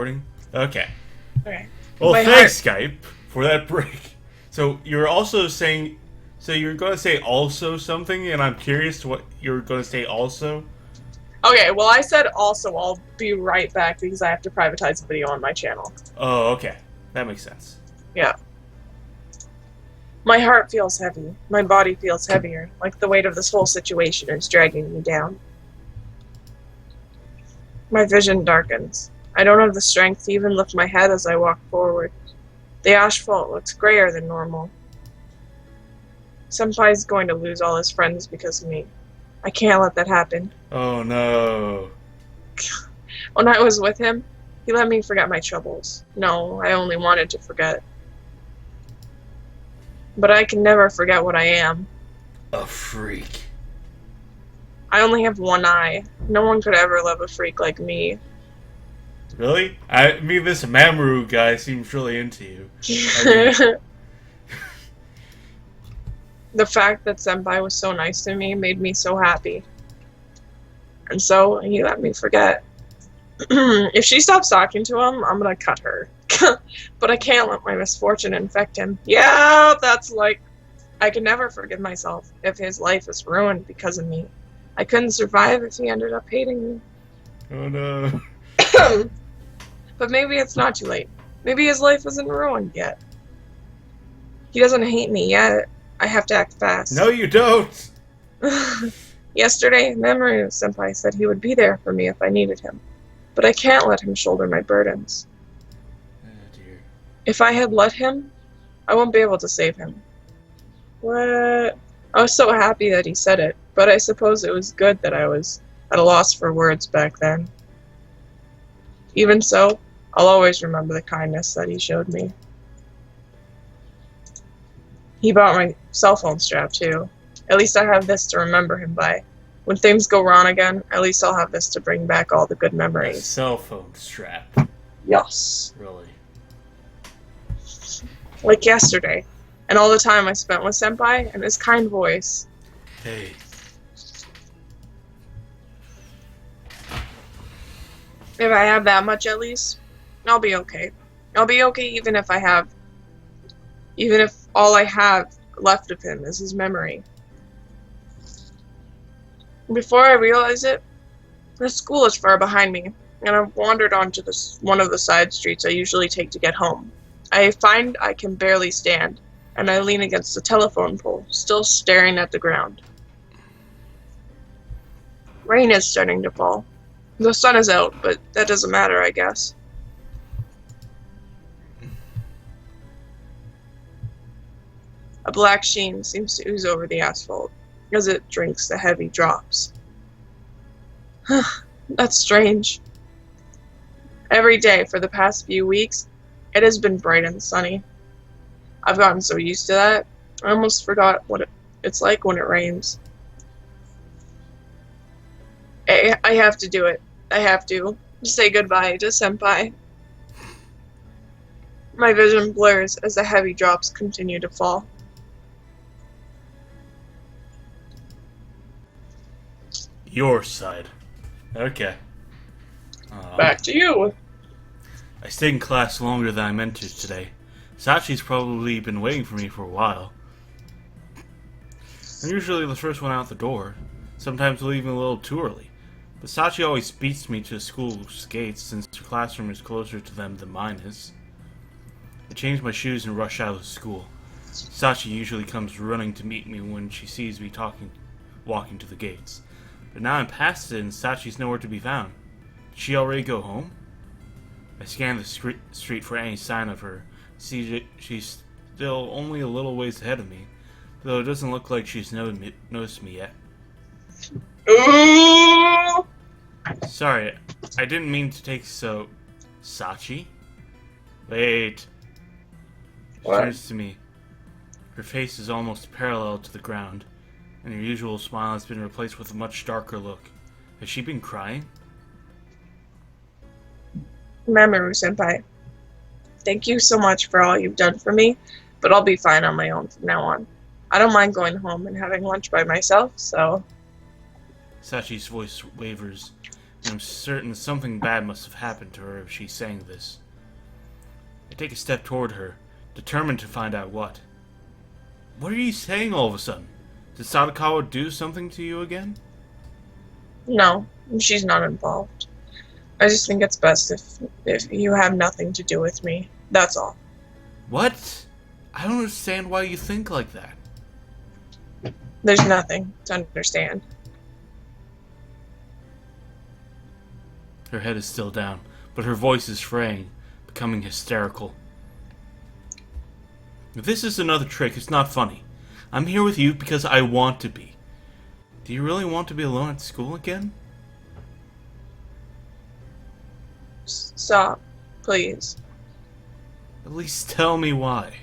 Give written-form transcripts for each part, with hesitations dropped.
Okay. Okay. Well, My thanks, Skype, for that break. So you're also saying, so you're going to say also something, and I'm curious to what you're going to say also. Okay, well, I said also I'll be right back because I have to privatize a video on my channel. Oh, okay. That makes sense. Yeah. My heart feels heavy. My body feels heavier, like the weight of this whole situation is dragging me down. My vision darkens. I don't have the strength to even lift my head as I walk forward. The asphalt looks grayer than normal. Senpai's going to lose all his friends because of me. I can't let that happen. Oh no. When I was with him, he let me forget my troubles. No, I only wanted to forget. But I can never forget what I am. A freak. I only have one eye. No one could ever love a freak like me. Really? I mean, this Mamoru guy seems really into you. I mean, The fact that Senpai was so nice to me made me so happy. And so, he let me forget. If she stops talking to him, I'm gonna cut her. But I can't let my misfortune infect him. Yeah, that's like... I could never forgive myself if his life is ruined because of me. I couldn't survive if he ended up hating me. oh no. But maybe it's not too late. Maybe his life isn't ruined yet. He doesn't hate me yet. I have to act fast. No, you don't. Yesterday, Mamoru Senpai said he would be there for me if I needed him. But I can't let him shoulder my burdens. Oh dear. If I had let him, I won't be able to save him. What? I was so happy that he said it, but I suppose it was good that I was at a loss for words back then. Even so, I'll always remember the kindness that he showed me. He bought my cell phone strap too. At least I have this to remember him by. When things go wrong again, at least I'll have this to bring back all the good A memories. cell phone strap. Yes. Really. Like yesterday. And all the time I spent with Senpai and his kind voice. Hey. If I have that much at least, I'll be okay. I'll be okay even if all I have left of him is his memory. Before I realize it, the school is far behind me, and I've wandered onto one of the side streets I usually take to get home. I find I can barely stand, and I lean against the telephone pole, still staring at the ground. Rain is starting to fall. The sun is out, but that doesn't matter, I guess. A black sheen seems to ooze over the asphalt as it drinks the heavy drops. That's strange. Every day for the past few weeks, it has been bright and sunny. I've gotten so used to that, I almost forgot what it's like when it rains. I have to do it. I have to say goodbye to Senpai. My vision blurs as the heavy drops continue to fall. Your side. Okay. Back to you. I stayed in class longer than I meant to today. Sachi's probably been waiting for me for a while. I'm usually the first one out the door, sometimes leaving a little too early. But Sachi always beats me to the school's gates since her classroom is closer to them than mine is. I change my shoes and rush out of school. Sachi usually comes running to meet me when she sees me walking to the gates. But now I'm past it and Sachi's nowhere to be found. Did she already go home? I scan the street for any sign of her. See, she's still only a little ways ahead of me, though it doesn't look like she's noticed me yet. Ooh! Sorry, I didn't mean to take so... Sachi? Wait. She What? turns to me. Her face is almost parallel to the ground, and her usual smile has been replaced with a much darker look. Has she been crying? Mamoru Senpai, thank you so much for all you've done for me, but I'll be fine on my own from now on. I don't mind going home and having lunch by myself, so... Sachi's voice wavers, I'm certain something bad must have happened to her if she's saying this. I take a step toward her, determined to find out what. What are you saying all of a sudden? Did Sadakawa do something to you again? No, she's not involved. I just think it's best if you have nothing to do with me. That's all. What? I don't understand why you think like that. There's nothing to understand. Her head is still down, but her voice is fraying, becoming hysterical. If this is another trick, it's not funny. I'm here with you because I want to be. Do you really want to be alone at school again? Stop, please. At least tell me why.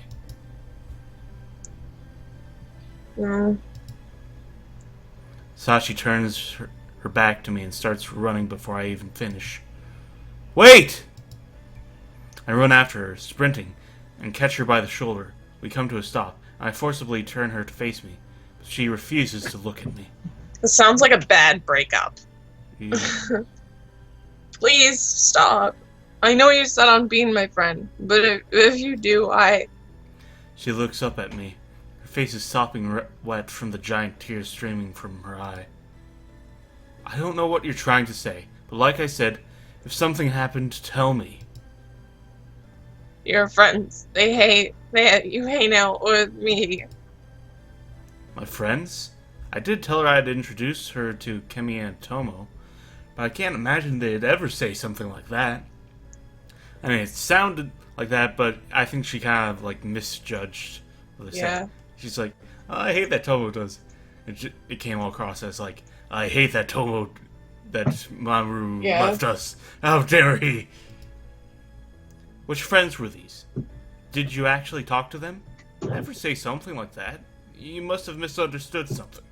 No. Sachi turns her back to me and starts running before I even finish. Wait! I run after her, sprinting, and catch her by the shoulder. We come to a stop, and I forcibly turn her to face me, but she refuses to look at me. This sounds like a bad breakup. You, Please stop. I know you said on being my friend, but if you do, She looks up at me. Her face is sopping wet from the giant tears streaming from her eye. I don't know what you're trying to say, but like I said, if something happened, tell me. Your friends, you hang out with me. My friends? I did tell her I'd introduce her to Kemi and Tomo, but I can't imagine they'd ever say something like that. I mean, it sounded like that, but I think she kind of, like, misjudged what they said. She's like, oh, I hate that Tomo does. It came all across as like, I hate that Tomo, that Mamoru left us. How dare he? Which friends were these? Did you actually talk to them? Never say something like that. You must have misunderstood something.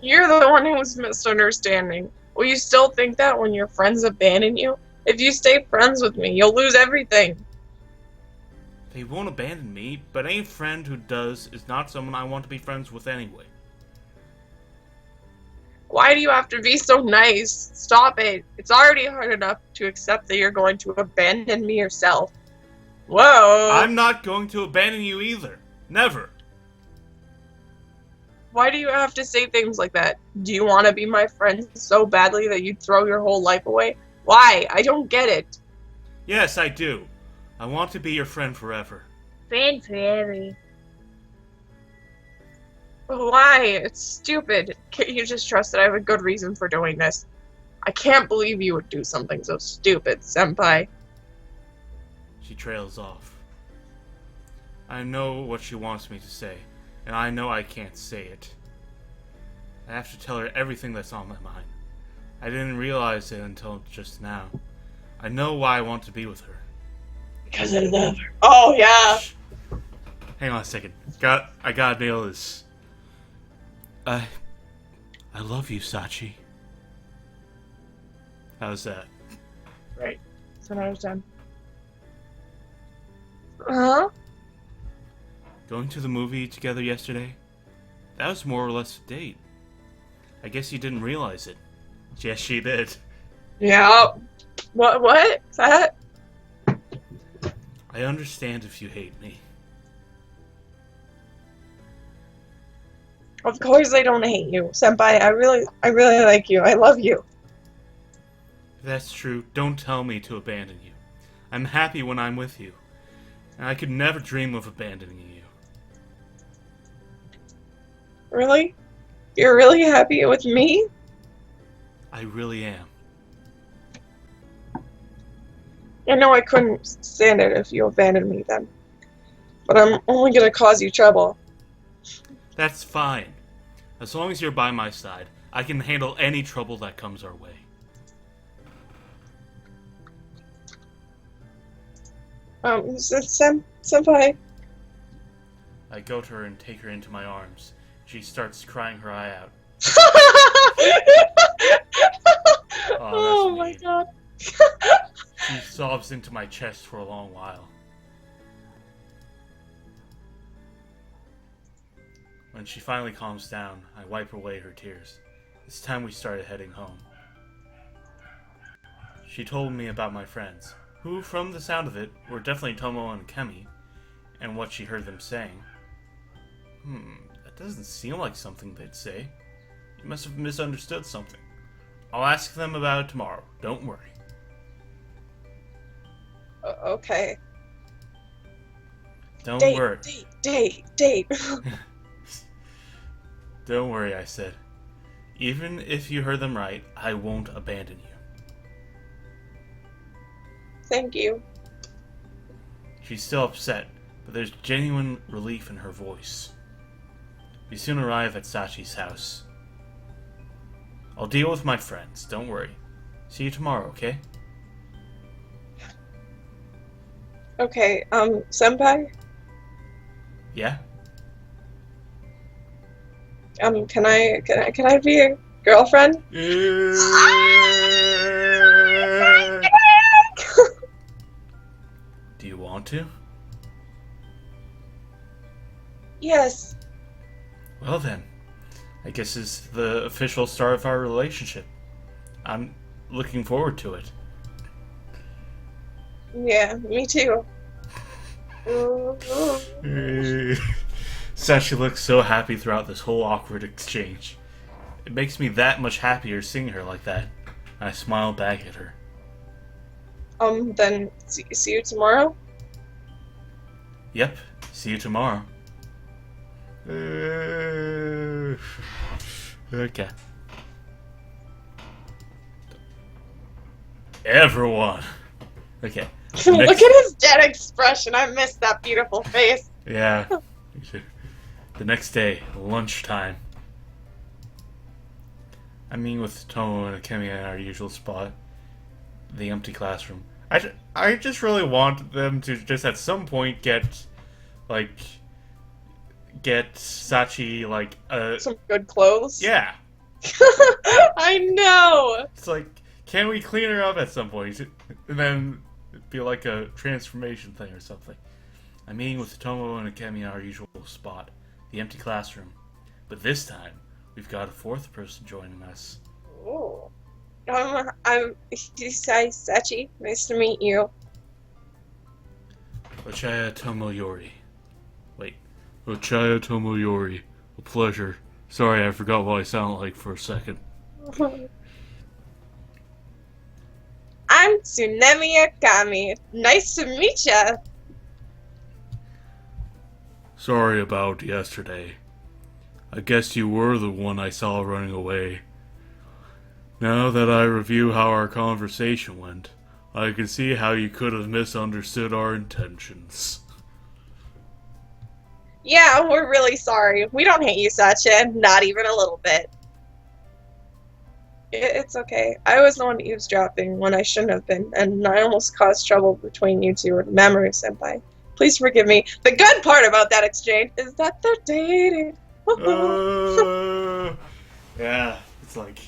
You're the one who's misunderstanding. Will you still think that when your friends abandon you? If you stay friends with me, you'll lose everything. They won't abandon me, but any friend who does is not someone I want to be friends with anyway. Why do you have to be so nice? Stop it. It's already hard enough to accept that you're going to abandon me yourself. Whoa. I'm not going to abandon you either. Never. Why do you have to say things like that? Do you want to be my friend so badly that you'd throw your whole life away? Why? I don't get it. Yes, I do. I want to be your friend forever. Friend forever. Why? It's stupid. Can't you just trust that I have a good reason for doing this? I can't believe you would do something so stupid, senpai. She trails off. I know what she wants me to say, and I know I can't say it. I have to tell her everything that's on my mind. I didn't realize it until just now. I know why I want to be with her. Because I love her. Oh, yeah. Shh. Hang on a second. I gotta nail this. I love you, Sachi. How's that? Right. So now it's done. Huh? Going to the movie together yesterday? That was more or less a date. I guess you didn't realize it. Yes, she did. Yeah. What? Is that? I understand if you hate me. Of course I don't hate you, senpai. I really like you. I love you. If that's true, don't tell me to abandon you. I'm happy when I'm with you, and I could never dream of abandoning you. Really? You're really happy with me? I really am. I know I couldn't stand it if you abandoned me then. But I'm only gonna cause you trouble. That's fine. As long as you're by my side, I can handle any trouble that comes our way. Senpai. I go to her and take her into my arms. She starts crying her eye out. Oh my mean. god. She sobs into my chest for a long while. When she finally calms down, I wipe away her tears. It's time we started heading home. She told me about my friends, who, from the sound of it, were definitely Tomo and Kemi, and what she heard them saying. That doesn't seem like something they'd say. You must have misunderstood something. I'll ask them about it tomorrow. Don't worry. Okay. Don't Date, worry. Date. Don't worry, I said. Even if you heard them right, I won't abandon you. Thank you. She's still upset, but there's genuine relief in her voice. We soon arrive at Sachi's house. I'll deal with my friends, don't worry. See you tomorrow, okay? Okay, senpai? Yeah? Can I be your girlfriend? Do you want to? Yes. Well then, I guess it's the official start of our relationship. I'm looking forward to it. Yeah, me too. Sachi looks so happy throughout this whole awkward exchange. It makes me that much happier seeing her like that. I smile back at her. Then see you tomorrow? Yep, see you tomorrow. Okay. Everyone. Okay. Look at his dead expression. I missed that beautiful face. Yeah. The next day, lunchtime. I mean, with Tomo and Akemi in our usual spot, the empty classroom. I just really want them to just at some point get Sachi, Some good clothes. yeah. I know. It's like, can we clean her up at some point? And then it'd be like a transformation thing or something. I'm meeting with Tomo and Akemi in our usual spot, the empty classroom. But this time, we've got a fourth person joining us. Ooh. I'm Sachi. Nice to meet you. Ochaya Tomoyori. Wait. Ochaya Tomoyori. A pleasure. Sorry, I forgot what I sound like for a second. I'm Tsunemi Akami. Nice to meet ya. Sorry about yesterday. I guess you were the one I saw running away. Now that I review how our conversation went, I can see how you could have misunderstood our intentions. Yeah, we're really sorry. We don't hate you, Sacha. Not even a little bit. It's okay. I was the one eavesdropping when I shouldn't have been, and I almost caused trouble between you two and Mamoru Senpai. Please forgive me. The good part about that exchange is that they're dating. Yeah, it's like,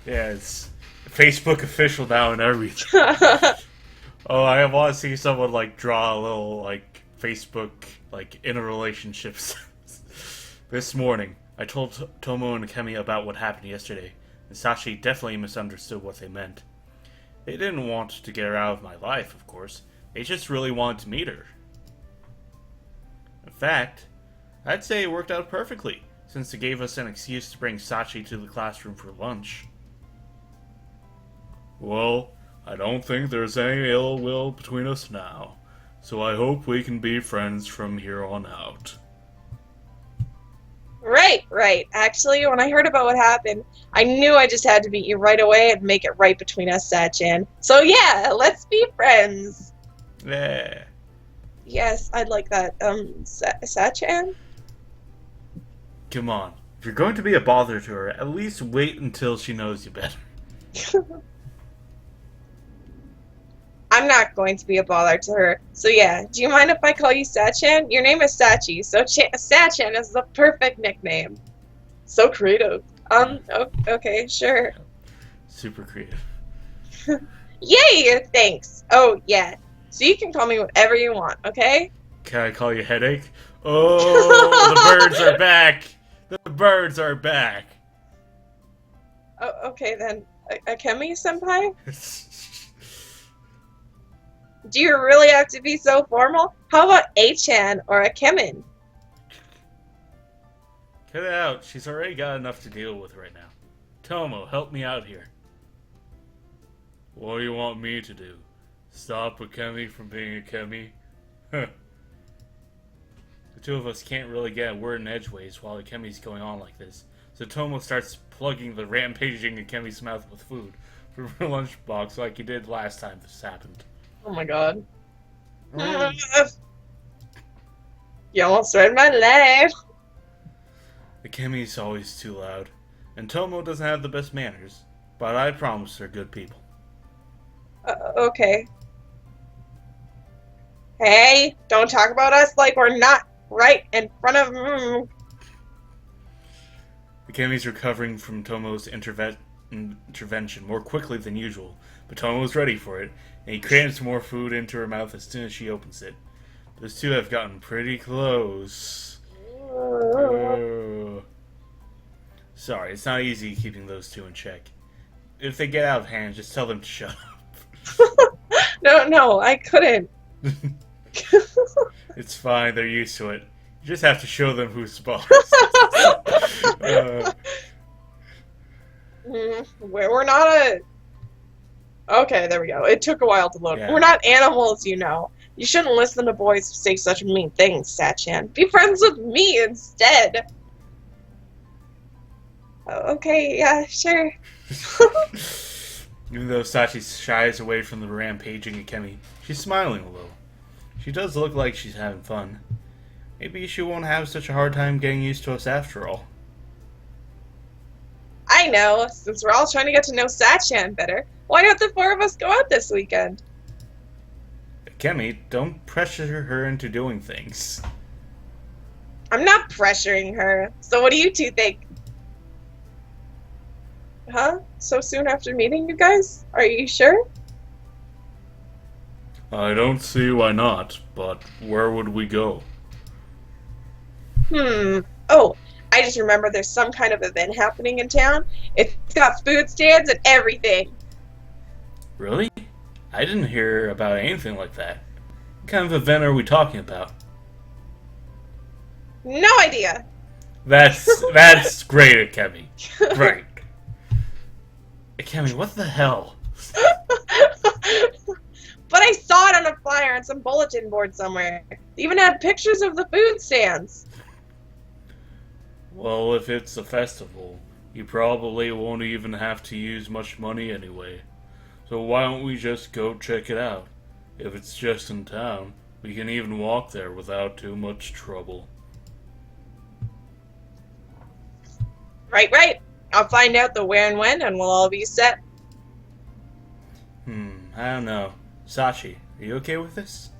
yeah, it's Facebook official now and everything. Oh, I want to see someone draw a little Facebook interrelationships. This morning, I told Tomo and Akemi about what happened yesterday, and Sachi definitely misunderstood what they meant. They didn't want to get her out of my life, of course. They just really wanted to meet her. In fact, I'd say it worked out perfectly, since it gave us an excuse to bring Sachi to the classroom for lunch. Well, I don't think there's any ill will between us now, so I hope we can be friends from here on out. Right. Actually, when I heard about what happened, I knew I just had to meet you right away and make it right between us, Sachin. So yeah, let's be friends. Yeah. Yes, I'd like that. Sachin? Come on. If you're going to be a bother to her, at least wait until she knows you better. I'm not going to be a bother to her. So yeah, do you mind if I call you Sachin? Your name is Sachi, so Sachin is the perfect nickname. So creative. Okay, sure. Super creative. Yay! Thanks. Oh, yeah. So you can call me whatever you want, okay? Can I call you Headache? Oh, the birds are back! The birds are back! Oh, okay then. Akemi-senpai? Do you really have to be so formal? How about A-chan or Akemin? Cut it out. She's already got enough to deal with right now. Tomo, help me out here. What do you want me to do? Stop Akemi from being Akemi? Huh. The two of us can't really get a word in edgeways while Akemi's going on like this. So Tomo starts plugging the rampaging Akemi's mouth with food from her lunchbox like he did last time this happened. Oh my god. You almost read my life. Akemi's always too loud, and Tomo doesn't have the best manners, but I promise they're good people. Okay. Hey, don't talk about us like we're not right in front of... Akemi's recovering from Tomo's intervention more quickly than usual, but Tomo's ready for it, and he crams more food into her mouth as soon as she opens it. Those two have gotten pretty close. Sorry, it's not easy keeping those two in check. If they get out of hand, just tell them to shut up. No, I couldn't. It's fine, they're used to it. You just have to show them who's boss. We're not a... Okay, there we go. It took a while to load. Yeah. We're not animals, you know. You shouldn't listen to boys who say such mean things, Sachan. Be friends with me instead. Okay, yeah, sure. Even though Sachi shies away from the rampaging Akemi, she's smiling a little. She does look like she's having fun. Maybe she won't have such a hard time getting used to us after all. I know. Since we're all trying to get to know Sachan better, why don't the four of us go out this weekend? Akemi, don't pressure her into doing things. I'm not pressuring her. So what do you two think? Huh? So soon after meeting you guys? Are you sure? I don't see why not, but where would we go? Oh, I just remember there's some kind of event happening in town. It's got food stands and everything. Really? I didn't hear about anything like that. What kind of event are we talking about? No idea. That's great, Akemi. Great. Akemi, what the hell? But I saw it on a flyer on some bulletin board somewhere. They even had pictures of the food stands. Well, if it's a festival, you probably won't even have to use much money anyway. So why don't we just go check it out? If it's just in town, we can even walk there without too much trouble. Right. I'll find out the where and when, and we'll all be set. I don't know. Sachi, are you okay with this?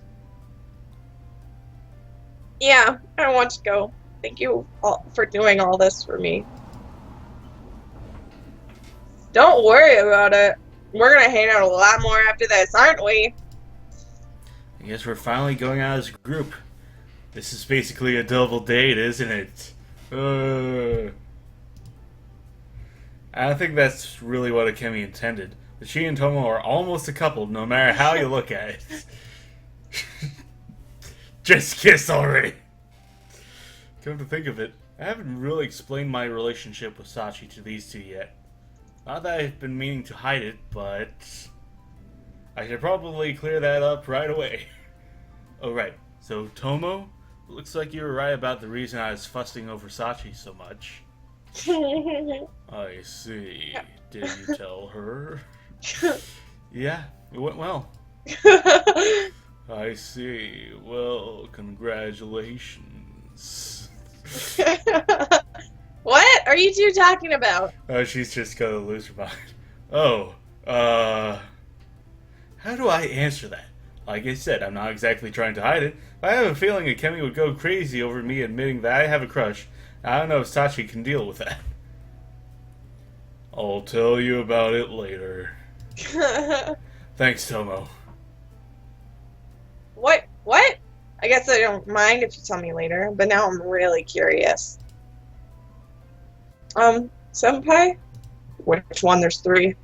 Yeah, I want to go. Thank you all for doing all this for me. Don't worry about it. We're gonna hang out a lot more after this, aren't we? I guess we're finally going out as a group. This is basically a double date, isn't it? I don't think that's really what Akemi intended. But she and Tomo are almost a couple, no matter how you look at it. Just kiss already! Come to think of it, I haven't really explained my relationship with Sachi to these two yet. Not that I've been meaning to hide it, but I should probably clear that up right away. Oh right, so Tomo, looks like you were right about the reason I was fussing over Sachi so much. I see. Did you tell her? Yeah, it went well. I see. Well, congratulations. What are you two talking about? She's just gonna lose her mind. Oh, how do I answer that? Like I said, I'm not exactly trying to hide it, but I have a feeling Akemi would go crazy over me admitting that I have a crush. I don't know if Sachi can deal with that. I'll tell you about it later. Thanks, Tomo. What? I guess I don't mind if you tell me later, but now I'm really curious. Senpai? Which one? There's 3.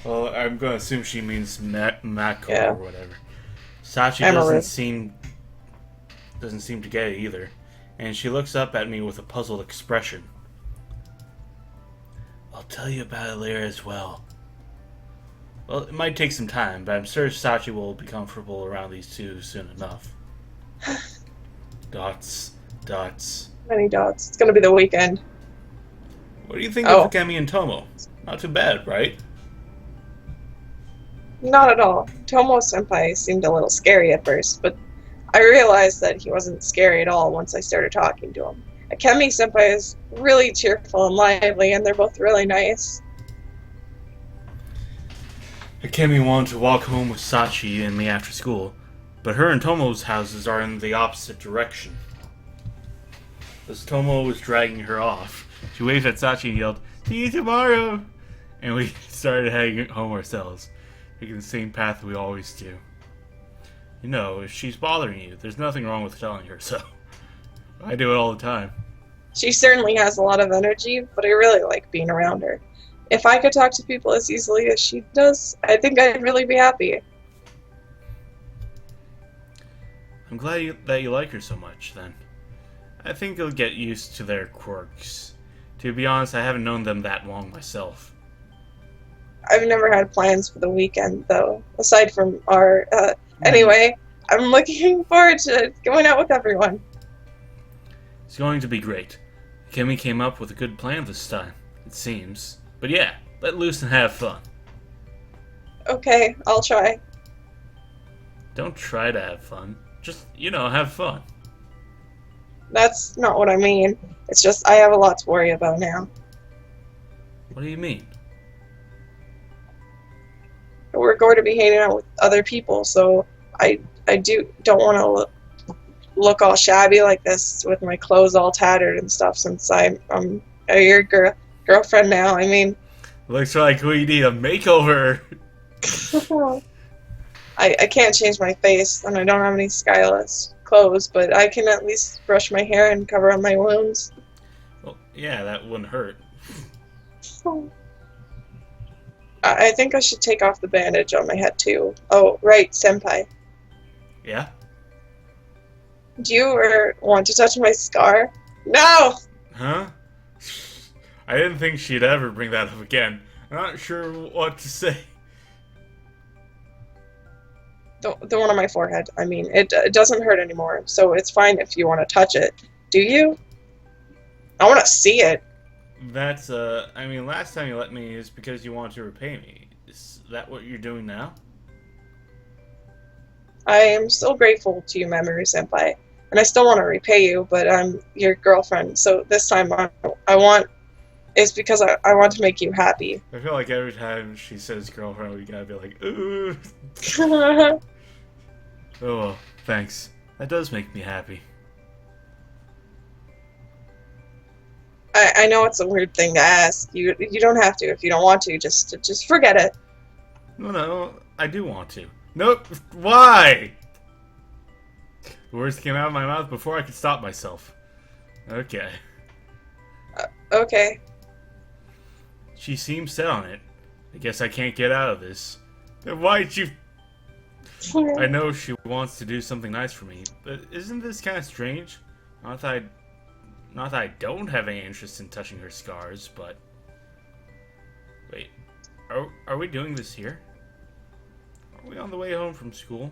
Well, I'm gonna assume she means Mako Yeah. or whatever. Sachi Amaranth. doesn't seem to get it either, and she looks up at me with a puzzled expression. I'll tell you about it later as well. Well, it might take some time, but I'm sure Sachi will be comfortable around these two soon enough. Dots. Many dots. It's gonna be the weekend. What do you think Oh. of Kemi and Tomo? Not too bad, right? Not at all. Tomo Senpai seemed a little scary at first, but I realized that he wasn't scary at all once I started talking to him. Akemi Senpai is really cheerful and lively, and they're both really nice. Akemi wanted to walk home with Sachi and me after school, but her and Tomo's houses are in the opposite direction. As Tomo was dragging her off, she waved at Sachi and yelled, "See you tomorrow!" And we started heading home ourselves, taking the same path we always do. You know, if she's bothering you, there's nothing wrong with telling her so. I do it all the time. She certainly has a lot of energy, but I really like being around her. If I could talk to people as easily as she does, I think I'd really be happy. I'm glad that you like her so much, then. I think you'll get used to their quirks. To be honest, I haven't known them that long myself. I've never had plans for the weekend, though, aside from our... Anyway, I'm looking forward to going out with everyone. It's going to be great. Kemi came up with a good plan this time, it seems. But yeah, let loose and have fun. Okay, I'll try. Don't try to have fun. Just, have fun. That's not what I mean. It's just I have a lot to worry about now. What do you mean? We're going to be hanging out with other people, so I don't want to look all shabby like this with my clothes all tattered and stuff since I'm your girlfriend now. I mean, Looks like we need a makeover. I can't change my face and I don't have any stylist clothes, but I can at least brush my hair and cover up my wounds. Well, yeah, that wouldn't hurt. I think I should take off the bandage on my head too. Oh, right, senpai. Yeah? Do you want to touch my scar? No! Huh? I didn't think she'd ever bring that up again. I'm not sure what to say. The one on my forehead. I mean, it doesn't hurt anymore, so it's fine if you want to touch it. Do you? I want to see it. That's, last time you let me is because you wanted to repay me. Is that what you're doing now? I am still grateful to you, Memory Senpai, and I still want to repay you, but I'm your girlfriend, so this time I want... It's because I want to make you happy. I feel like every time she says girlfriend, we gotta be like, ooh. Oh, well, thanks. That does make me happy. I know it's a weird thing to ask. You don't have to if you don't want to. Just forget it. No, I do want to. Nope. Why? The words came out of my mouth before I could stop myself. Okay. Okay. She seems set on it. I guess I can't get out of this. Then why'd you... I know she wants to do something nice for me, but isn't this kind of strange? Not that I don't have any interest in touching her scars, but... Wait, are we doing this here? Are we on the way home from school?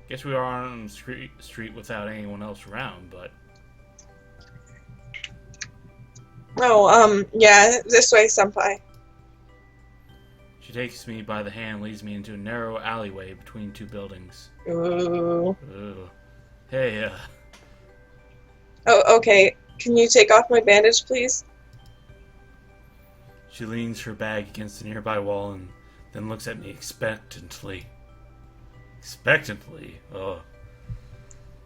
Guess we are on the street without anyone else around, but... Oh, yeah, this way, senpai. She takes me by the hand and leads me into a narrow alleyway between two buildings. Ooh. Ugh. Hey, Oh, okay. Can you take off my bandage, please? She leans her bag against the nearby wall and then looks at me expectantly. Expectantly? Oh.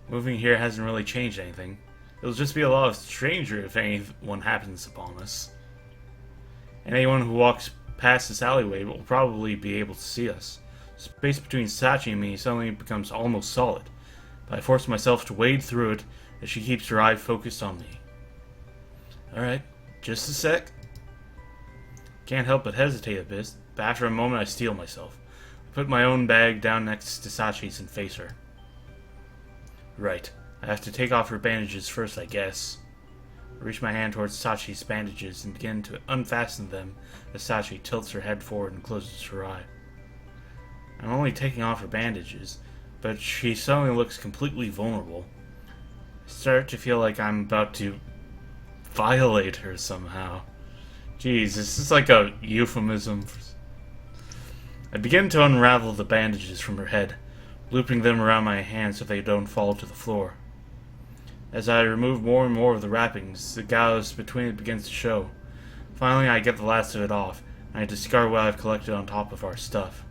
Moving here hasn't really changed anything. It'll just be a lot stranger if anyone happens upon us. And anyone who walks past this alleyway will probably be able to see us. Space between Sachi and me suddenly becomes almost solid, but I force myself to wade through it as she keeps her eye focused on me. Alright, just a sec. Can't help but hesitate a bit, but after a moment I steel myself. I put my own bag down next to Sachi's and face her. Right. I have to take off her bandages first, I guess. I reach my hand towards Sachi's bandages and begin to unfasten them as Sachi tilts her head forward and closes her eye. I'm only taking off her bandages, but she suddenly looks completely vulnerable. I start to feel like I'm about to violate her somehow. Jeez, this is like a euphemism. I begin to unravel the bandages from her head, looping them around my hands so they don't fall to the floor. As I remove more and more of the wrappings, the gauze between it begins to show. Finally, I get the last of it off, and I discard what I've collected on top of our stuff.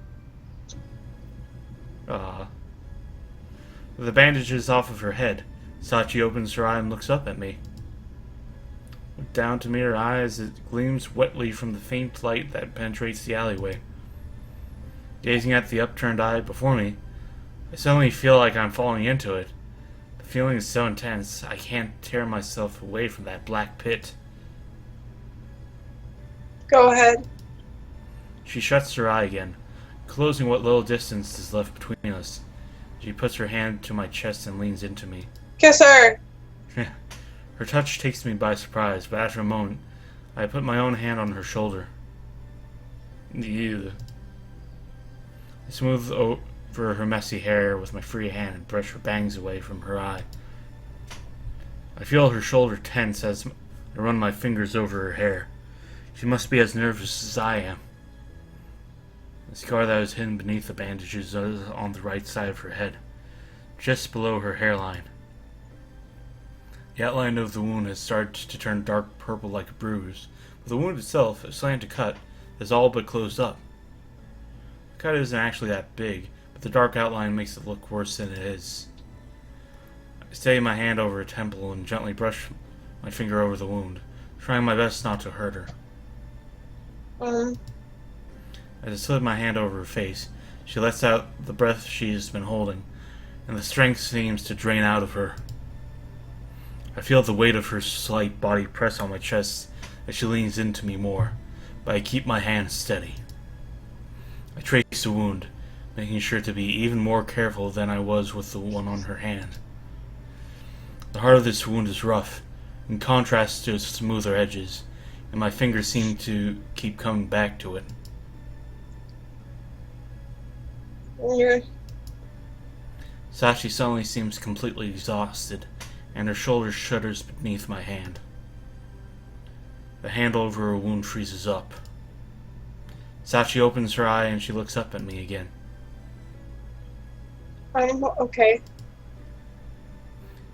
With the bandages off of her head, Sachi opens her eye and looks up at me. Down to meet her eye as it gleams wetly from the faint light that penetrates the alleyway. Gazing at the upturned eye before me, I suddenly feel like I'm falling into it. The feeling is so intense, I can't tear myself away from that black pit. Go ahead. She shuts her eye again, closing what little distance is left between us. She puts her hand to my chest and leans into me. Kiss her! Her touch takes me by surprise, but after a moment, I put my own hand on her shoulder. Ew. I smooth over her messy hair with my free hand and brush her bangs away from her eye. I feel her shoulder tense as I run my fingers over her hair. She must be as nervous as I am. The scar that was hidden beneath the bandages is on the right side of her head, just below her hairline. The outline of the wound has started to turn dark purple like a bruise, but the wound itself, a slanted cut, is all but closed up. The cut isn't actually that big, but the dark outline makes it look worse than it is. I steady my hand over her temple and gently brush my finger over the wound, trying my best not to hurt her. As I slid my hand over her face, she lets out the breath she has been holding, and the strength seems to drain out of her. I feel the weight of her slight body press on my chest as she leans into me more, but I keep my hand steady. I trace the wound, making sure to be even more careful than I was with the one on her hand. The heart of this wound is rough, in contrast to its smoother edges, and my fingers seem to keep coming back to it. Yeah. Sachi suddenly seems completely exhausted, and her shoulder shudders beneath my hand. The hand over her wound freezes up. Sachi opens her eye and she looks up at me again. I'm okay.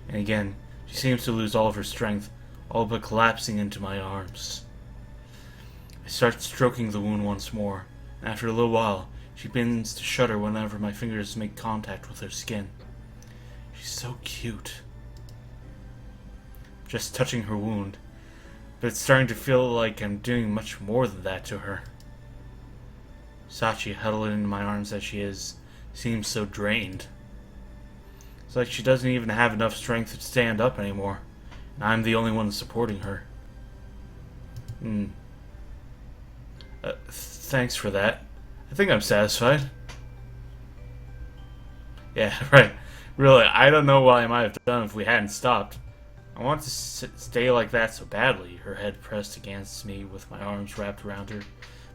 And again, she seems to lose all of her strength, all but collapsing into my arms. I start stroking the wound once more, and after a little while, she begins to shudder whenever my fingers make contact with her skin. She's so cute. Just touching her wound, but it's starting to feel like I'm doing much more than that to her. Sachi, huddled into my arms as she is, seems so drained. It's like she doesn't even have enough strength to stand up anymore, and I'm the only one supporting her. Thanks for that. I think I'm satisfied. Yeah, right. Really, I don't know what I might have done if we hadn't stopped. I want to stay like that so badly, her head pressed against me with my arms wrapped around her,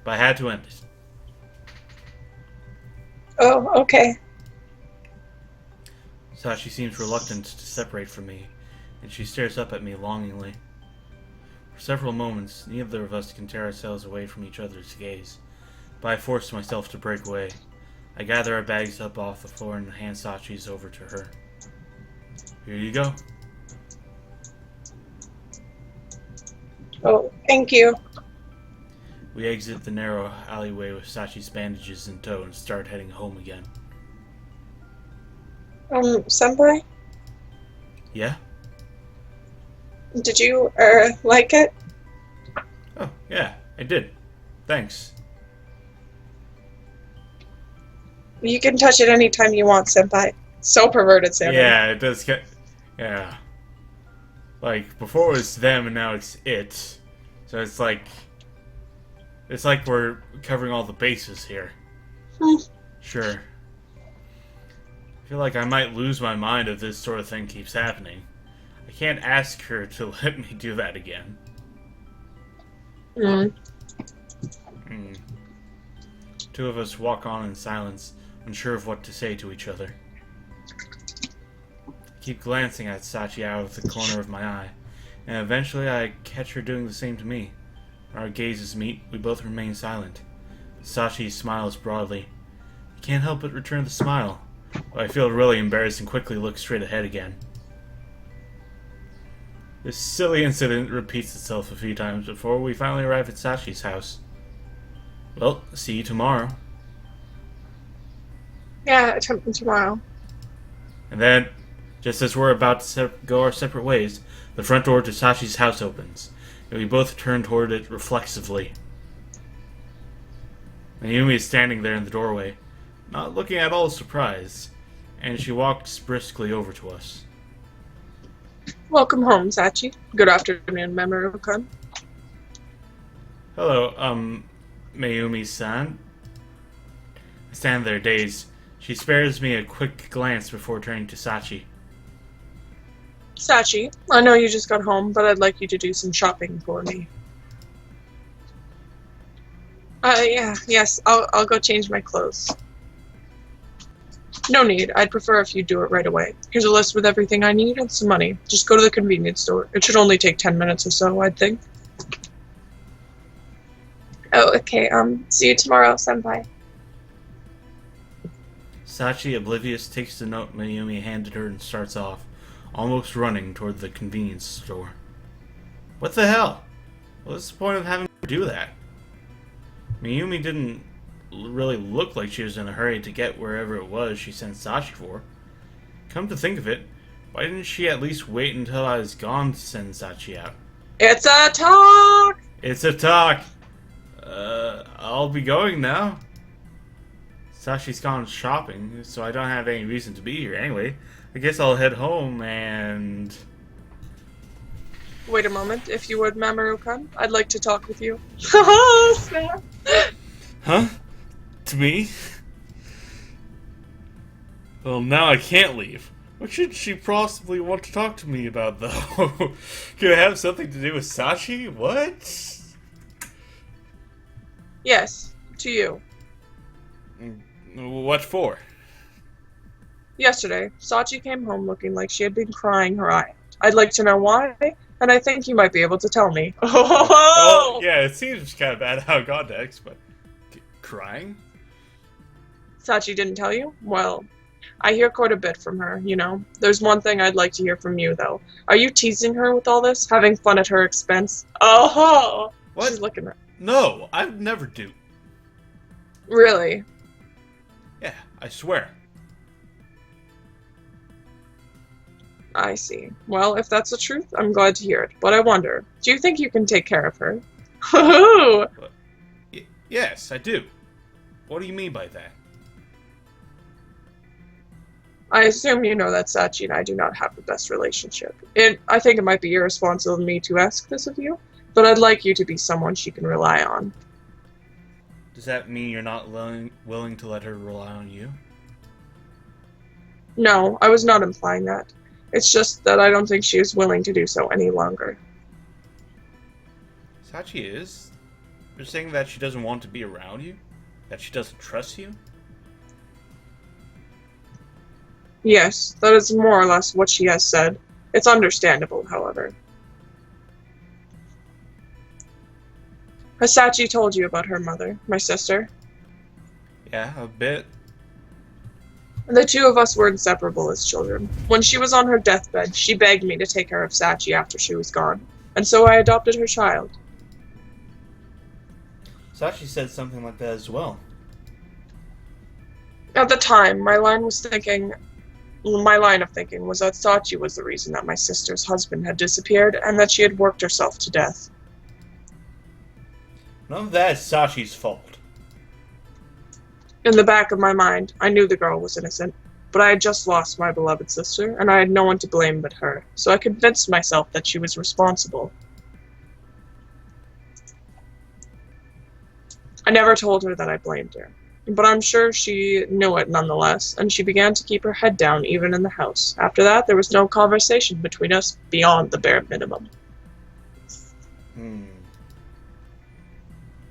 but I had to end it. Oh, okay. Sachi seems reluctant to separate from me, and she stares up at me longingly. For several moments, neither of us can tear ourselves away from each other's gaze, but I force myself to break away. I gather our bags up off the floor and hand Sachi's over to her. Here you go. Oh, thank you. We exit the narrow alleyway with Sachi's bandages in tow and start heading home again. Senpai, Yeah? did you, like it? Oh, yeah, I did. Thanks. You can touch it anytime you want, Senpai. So perverted, Senpai. Yeah, it does get... Yeah. Like, before it was them and now it's it. So it's like... It's like we're covering all the bases here. Sure. I feel like I might lose my mind if this sort of thing keeps happening. I can't ask her to let me do that again. Two of us walk on in silence, unsure of what to say to each other. I keep glancing at Sachi out of the corner of my eye, and eventually I catch her doing the same to me. When our gazes meet, we both remain silent. Sachi smiles broadly. I can't help but return the smile, but I feel really embarrassed and quickly look straight ahead again. This silly incident repeats itself a few times before we finally arrive at Sachi's house. Well, see you tomorrow. Yeah, tomorrow. And then, just as we're about to go our separate ways, the front door to Sachi's house opens, and we both turn toward it reflexively. Mayumi is standing there in the doorway, not looking at all surprised, and she walks briskly over to us. Welcome home, Sachi. Good afternoon, Mamoru-kun. Hello, Mayumi-san. I stand there dazed. She spares me a quick glance before turning to Sachi. Sachi, I know you just got home, but I'd like you to do some shopping for me. Yes, I'll go change my clothes. No need. I'd prefer if you do it right away. Here's a list with everything I need and some money. Just go to the convenience store. It should only take 10 minutes or so, I'd think. Oh, okay. See you tomorrow, senpai. Sachi, oblivious, takes the note Mayumi handed her and starts off, almost running toward the convenience store. What the hell? What's the point of having her do that? Mayumi didn't really look like she was in a hurry to get wherever it was she sent Sachi for. Come to think of it, why didn't she at least wait until I was gone to send Sachi out? It's a talk! It's a talk! I'll be going now. Sachi's gone shopping, so I don't have any reason to be here anyway. I guess I'll head home and... Wait a moment, if you would, Mamoru-kun. I'd like to talk with you. Oh, snap! Huh? To me? Well, now I can't leave. What should she possibly want to talk to me about, though? Could it have something to do with Sachi? What? Yes, to you. What for? Yesterday, Sachi came home looking like she had been crying her eye out. I'd like to know why, and I think you might be able to tell me. Oh, yeah, it seems kind of bad out of context, but... Crying? Sachi didn't tell you? Well, I hear quite a bit from her, you know. There's one thing I'd like to hear from you, though. Are you teasing her with all this? Having fun at her expense? Oh! What? She's looking at... No, I would never do. Really? Yeah, I swear. I see. Well, if that's the truth, I'm glad to hear it. But I wonder, do you think you can take care of her? Hoo-hoo! Yes, I do. What do you mean by that? I assume you know that Sachi and I do not have the best relationship. I think it might be irresponsible of me to ask this of you, but I'd like you to be someone she can rely on. Does that mean you're not willing to let her rely on you? No, I was not implying that. It's just that I don't think she is willing to do so any longer. Sachi is? You're saying that she doesn't want to be around you? That she doesn't trust you? Yes, that is more or less what she has said. It's understandable, however. Has Sachi told you about her mother, my sister? Yeah, a bit. The two of us were inseparable as children. When she was on her deathbed, she begged me to take care of Sachi after she was gone, and so I adopted her child. Sachi said something like that as well. At the time, my line of thinking was that Sachi was the reason that my sister's husband had disappeared, and that she had worked herself to death. None of that is Sachi's fault. In the back of my mind, I knew the girl was innocent, but I had just lost my beloved sister, and I had no one to blame but her, so I convinced myself that she was responsible. I never told her that I blamed her, but I'm sure she knew it nonetheless, and she began to keep her head down even in the house. After that, there was no conversation between us beyond the bare minimum.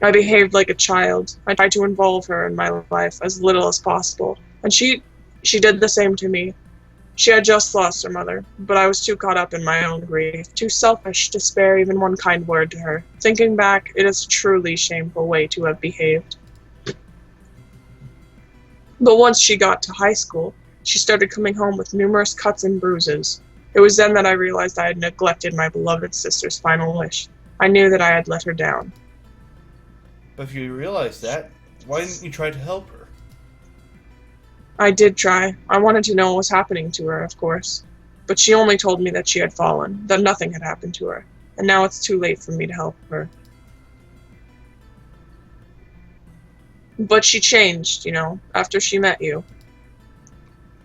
I behaved like a child. I tried to involve her in my life as little as possible, and she did the same to me. She had just lost her mother, but I was too caught up in my own grief, too selfish to spare even one kind word to her. Thinking back, it is a truly shameful way to have behaved. But once she got to high school, she started coming home with numerous cuts and bruises. It was then that I realized I had neglected my beloved sister's final wish. I knew that I had let her down. But if you realized that, why didn't you try to help her? I did try. I wanted to know what was happening to her, of course. But she only told me that she had fallen, that nothing had happened to her, and now it's too late for me to help her. But she changed, after she met you.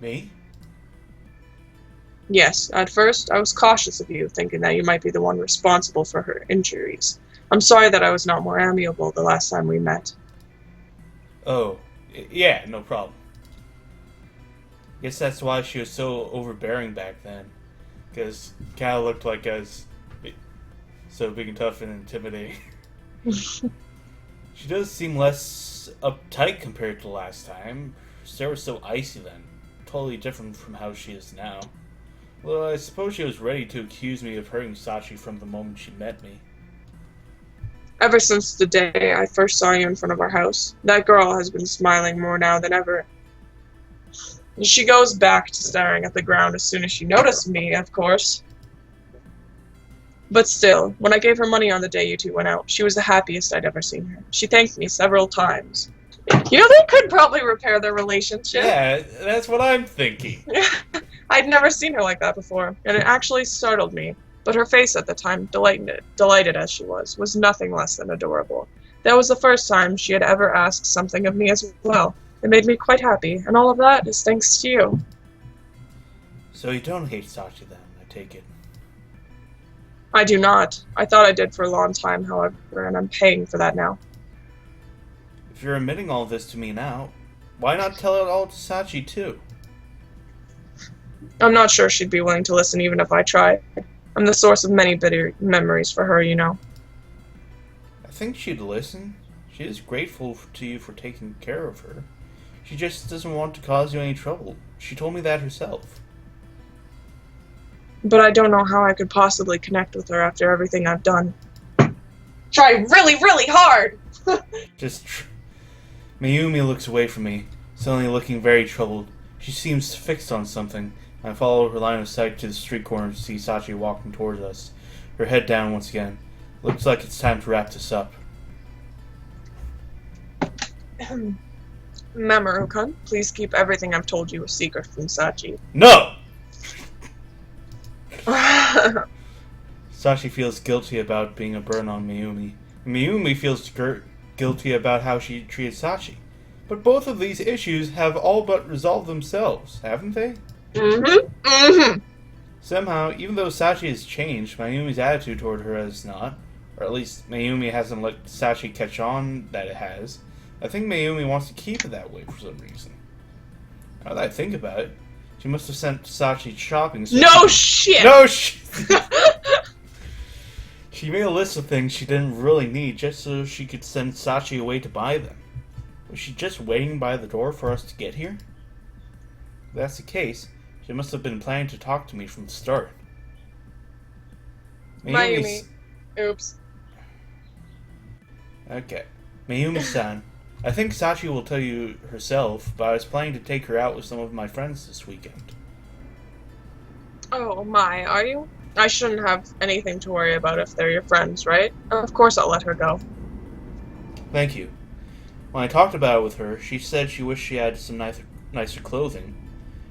Me? Yes, at first I was cautious of you, thinking that you might be the one responsible for her injuries. I'm sorry that I was not more amiable the last time we met. Oh, yeah, no problem. Guess that's why she was so overbearing back then. Because kind of looked like us so big and tough and intimidating. She does seem less uptight compared to last time. Sarah was so icy then. Totally different from how she is now. Well, I suppose she was ready to accuse me of hurting Sachi from the moment she met me. Ever since the day I first saw you in front of our house, that girl has been smiling more now than ever. She goes back to staring at the ground as soon as she noticed me, of course. But still, when I gave her money on the day you two went out, she was the happiest I'd ever seen her. She thanked me several times. They could probably repair their relationship. Yeah, that's what I'm thinking. I'd never seen her like that before, and it actually startled me. But her face at the time, delighted as she was nothing less than adorable. That was the first time she had ever asked something of me as well. It made me quite happy, and all of that is thanks to you. So you don't hate Sachi then, I take it. I do not. I thought I did for a long time, however, and I'm paying for that now. If you're admitting all this to me now, why not tell it all to Sachi too? I'm not sure she'd be willing to listen even if I tried. I'm the source of many bitter memories for her, I think she'd listen. She is grateful to you for taking care of her. She just doesn't want to cause you any trouble. She told me that herself. But I don't know how I could possibly connect with her after everything I've done. Try really, really hard! Mayumi looks away from me, suddenly looking very troubled. She seems fixed on something. I follow her line of sight to the street corner to see Sachi walking towards us, her head down once again. Looks like it's time to wrap this up. Mamoru-kun, please keep everything I've told you a secret from Sachi. No! Sachi feels guilty about being a burden on Mayumi. Mayumi feels guilty about how she treated Sachi. But both of these issues have all but resolved themselves, haven't they? Somehow, even though Sachi has changed, Mayumi's attitude toward her has not. Or at least, Mayumi hasn't let Sachi catch on that it has. I think Mayumi wants to keep it that way for some reason. Now that I think about it, she must have sent Sachi shopping. No shit! No shit! She made a list of things she didn't really need just so she could send Sachi away to buy them. Was she just waiting by the door for us to get here? If that's the case, she must have been planning to talk to me from the start. Mayumi. Oops. Okay. Mayumi-san, I think Sachi will tell you herself, but I was planning to take her out with some of my friends this weekend. Oh my, are you? I shouldn't have anything to worry about if they're your friends, right? Of course I'll let her go. Thank you. When I talked about it with her, she said she wished she had some nicer clothing.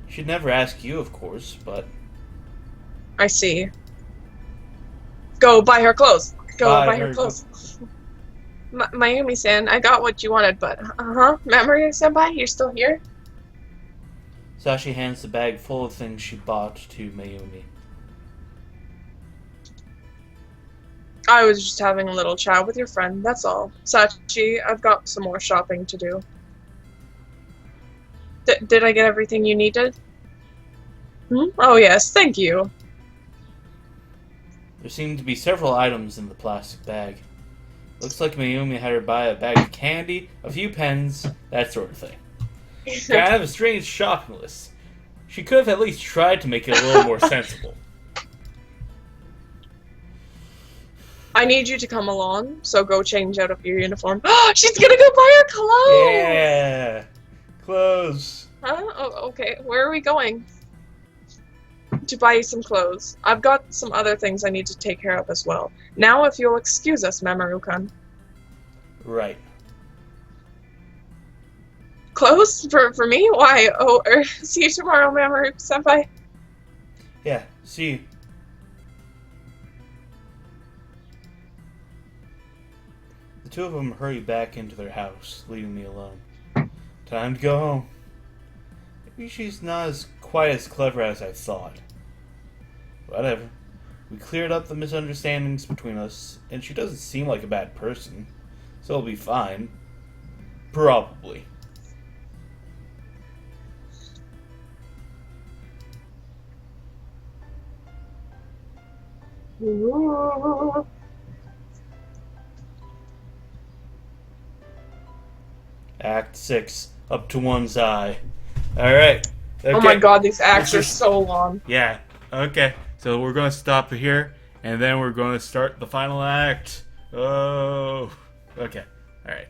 She'd never ask you, of course, but... I see. Go buy her clothes. Go buy her clothes. Mayumi-san, I got what you wanted, but... Mamoru-senpai, you're still here? Sachi hands the bag full of things she bought to Mayumi. I was just having a little chat with your friend, that's all. Sachi, I've got some more shopping to do. Did I get everything you needed? Hmm? Oh yes, thank you. There seemed to be several items in the plastic bag. Looks like Mayumi had her buy a bag of candy, a few pens, that sort of thing. Kind of a strange shopping list. She could have at least tried to make it a little more sensible. I need you to come along, so go change out of your uniform. She's gonna go buy her clothes! Yeah! Clothes. Huh? Oh, okay. Where are we going? To buy you some clothes. I've got some other things I need to take care of as well. Now, if you'll excuse us, Mamoru-kun. Right. Clothes? For me? Why? Oh, see you tomorrow, Mamoru-senpai. Yeah, see you. The two of them hurry back into their house, leaving me alone. Time to go home. Maybe she's not quite as clever as I thought. Whatever. We cleared up the misunderstandings between us, and she doesn't seem like a bad person, so it'll be fine. Probably. Ooh. Act 6, up to one's eye. Alright. Okay. Oh my god, these acts are This is- so long. Yeah, okay. So we're going to stop here, and then we're going to start the final act. Oh. Okay. Alright.